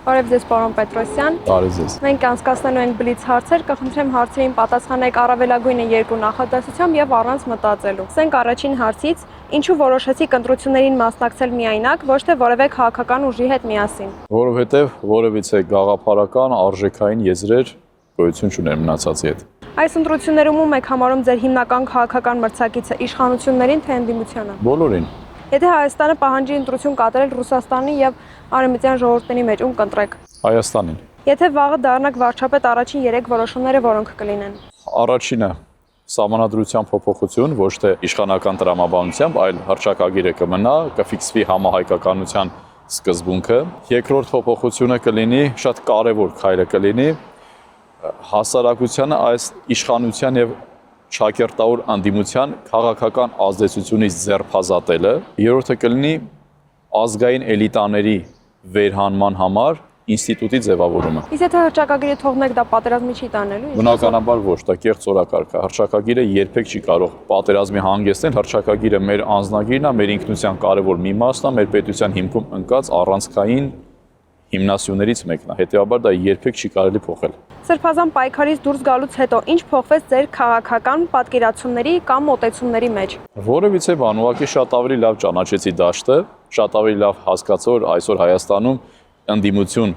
Բարև ձեզ, պարոն Պետրոսյան։ Բարև ձեզ։ Մենք անցկացնելու ենք բլից հարցեր, կխնդրեմ հարցերին պատասխանեք առավելագույնը 2 նախադասությամբ եւ առանց մտածելու։ Սկսենք առաջին հարցից. ինչու որոշեցիք ընտրություններին մասնակցել միայնակ, ոչ թե որևէ քաղաքական ուժի հետ միասին։ Որովհետև որևիցե գաղափարական արժեքային եզրեր գոյություն չունեն մնացածի հետ։ Այս ընտրություններում ում եք համարում ձեր հիմնական քաղաքական մրցակիցը՝ իշխանություններին թե ընդդիմությանը։ Բոլորին։ Եթե Հայաստանը պահանջի ընտրություն կատարել Ռուսաստանի եւ Արևմտյան ժողովուրդների մեջ, ում կընտրեք։ Հայաստանին։ Եթե վաղը դառնաք վարչապետ, առաջին 3 որոշումները որոնք կլինեն։ Առաջինը Սահմանադրության փոփոխություն, ոչ թե իշխանական տրամաբանությամբ, այլ հռչակագիրը կմնա, կֆիքսվի համահայկականության սկզբունքը։ Երկրորդ փոփոխությունը կլինի, շատ կարևոր քայլը կլինի հասարակությանը այս իշխանության եւ շակերտավոր անդիմության քաղաքական ազդեցությունից ձեռփազատելը։ Երրորդը կլինի ազգային էլիտաների վերհանման համար ինստիտուտի ձևավորումը։ Իսկ եթե հռչակագիրը թողնեք, դա պատերազմի չի տանելու։ Բնականաբար ոչ, դա կեղծ օրակարգ է։ Հռչակագիրը երբեք չի կարող պատերազմի հանգեցնել։ Հռչակագիրը մեր անձնագիրն է, մեր ինքնության կարևոր մի մասն է, մեր պետության հիմքում ընկած առանցքային հիմնասյուներից մեկն է։ Հետևաբար դա երբեք չի կարելի փոխել։ Սրբազան պայքարից դուրս գալուց հետո ինչ փոխվեց ձեր քաղաքական պատկերացումների կամ մոտեցումների մեջ։ Որևիցե բան, ուղղակի շատ ավելի լավ ճանաչեցի դաշտը, շատ ավելի լավ հասկացա, որ այսօր Հայաստանում ընդդիմություն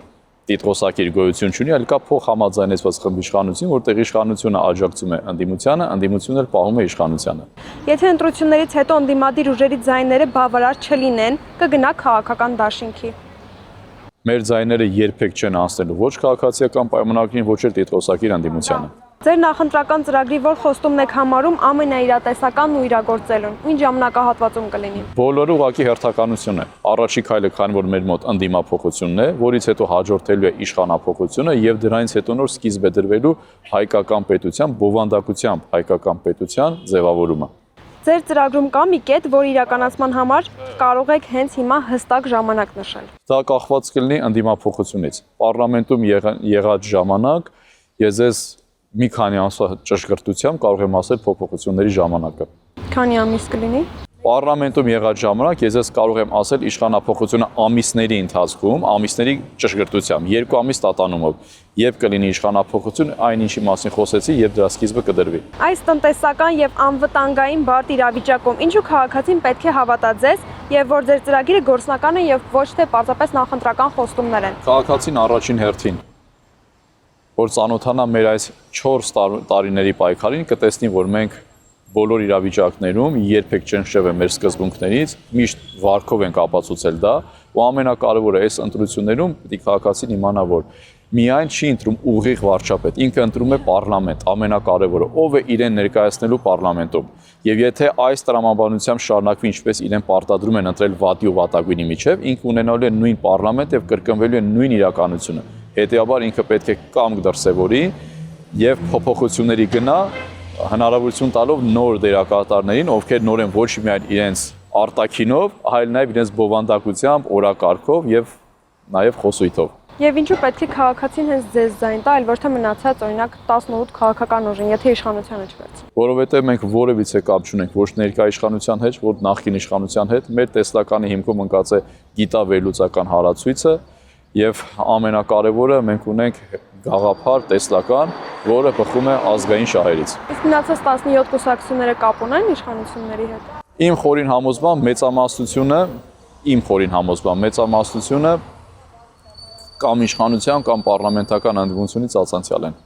տիտղոսակիր գոյություն չունի, այլ կա փոխհամաձայնեցված խմբ իշխանություն, որտեղ իշխանությունը աջակցում է ընդդիմությանը, ընդդիմությունն էլ պահում է իշխանությանը։ Եթե ընտրություններից հետո ընդդիմադիր ուժերի ձայները բավարար չլինեն, կգնաք քաղաքական դաշինքի։ Մեր ձայները երբեք չեն անցնելու ոչ քաղաքացիական պայմանագրին, ոչ էլ տիտղոսակիր ընդդիմությանը։ Ձեր նախընտրական ծրագրի որ խոստումն եք համարում ամենաիրատեսականն ու իրագործելուն։ Ինչ ժամանակահատվածում կլինի։ Բոլորը ուղղակի հերթականություն է։ Առաջի քայլը քանի որ մեր մոտ ընդդիմափոխությունն է, որից հետո հաջորդելու է իշխանափոխությունը եւ դրանից հետո նոր սկիզբ է դրվելու հայկական պետության բովանդակությամբ հայկական պետության ձևավորումը։ Ձեր ծրագրում կա մի կետ, որ իրականացման համար կարող եք հենց հիմա հստակ ժամանակ նշել։ Դա կախված կլինի ընդդիմափոխությունից։ Պարլամենտում եղած ժամանակ ես ես մի քանի ամսվա ճշգրտությամբ կարող եմ ասել փոփոխությունների ժամանակը։ Քանի ամիս կլինի։ Պարլամենտում եղած ժամանակ ես կարող եմ ասել իշխանափոխությունը ամիսների ընթացքում, ամիսների ճշգրտությամբ, 2 ամիս տատանումով, եւ կլինի իշխանափոխություն, այն ինչի մասին խոսեցի, եւ դրա սկիզբը կդրվի։ Այս տնտեսական եւ անվտանգային բարդ իրավիճակում ինչու քաղաքացին պետք է հավատա ձեզ եւ որ ձեր ծրագիրը գործնական է եւ ոչ թե պարզապես նախընտրական խոստումներ են։ Քաղաքացին առաջին հերթին որ ծանոթանա մեր այս 4 տարիների պայքարին, կտեսնի, որ մենք բոլոր իրավիճակներում երբեք չնշվել է մեր սկզբունքներից, միշտ վարկով ենք ապացուցել դա, ու ամենակարևորը այս ընտրություններում պետք է քաղաքացին իմանա, որ միայն չի ընտրում ուղիղ վարչապետ, ինքը ընտրում է պարլամենտ, ամենակարևորը, ով է իրեն ներկայացնելու պարլամենտում։ Եվ եթե այս տրամաբանությամբ շարունակվի ինչպես իրեն պարտադրում են ընտրել վատի ու վատագույնի միջև, ինքը ունենալու է նույն պարլամենտ եւ կրկնվելու է նույն իրականությունը։ Հետեւաբար ինքը պետք է կամք դրսևորի եւ փոփոխությունների գնա, հնարավորություն տալով նոր դերակատարներին, ովքեր նոր են ոչ միայն իրենց արտաքինով, այլ նաեւ իրենց բովանդակությամբ, օրակարգով եւ նաեւ խոսույթով։ Եվ ինչու պետք է քաղաքացին հենց ձեզ ձայն տա, այլ ոչ թե մնացած օրինակ 18 քաղաքական ուժին, եթե իշխանությանը չվերցնի։ Որովհետեւ մենք որևիցե կապ չունենք ոչ ներկա իշխանության հետ, ոչ նախկին իշխանության հետ, մեր տեսլականի հիմքում ընկած է գիտավերլուծական հարացույցը եւ ամենակարևորը մենք ունենք գաղափար տեսլական, որը բխում է ազգային շահերից։ Իսկ մնացած 17 կուսակցությունները կապ ունեն իշխանությունների հետ։ Իմ խորին համոզմամբ մեծամասնությունը կամ իշխանության կամ պարլամենտական ընդդիմությունից ածանցյալ են։